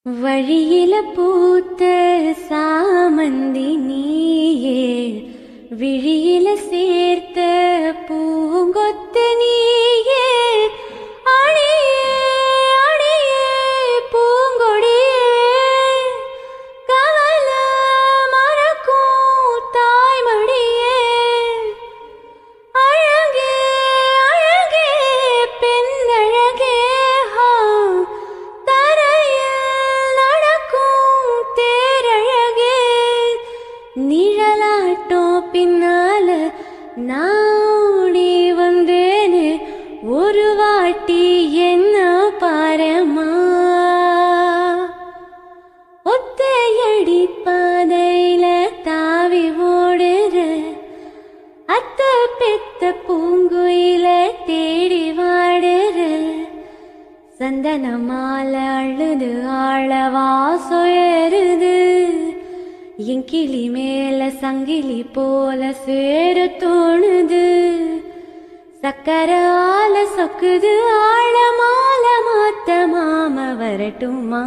வழியில பூத்த சாமந்தி நீயே, விழியில சேர்த்த பூங்கொத்து நீயே, அடியே அடியே பூங்கொடியே, கவல மறக்கும் தாய்மடியே, அழகே அழகே பெண்ணழகே, நிழலாட்டோ பின்னால நாடி வந்தேனே, ஒரு வாட்டி என்ன பாரமா. ஒத்தையடி பாதையில தாவி ஓடுற அத்த பெத்த பூங்குயில தேடி வாடுற, சந்தன மாலை அழுது ஆழவா சொயருது, என் கிளி மேல சங்கிலி போல சேர தோணுது, சக்கர ஆல சொக்குது ஆழமால மாத்த மாம வரட்டுமா.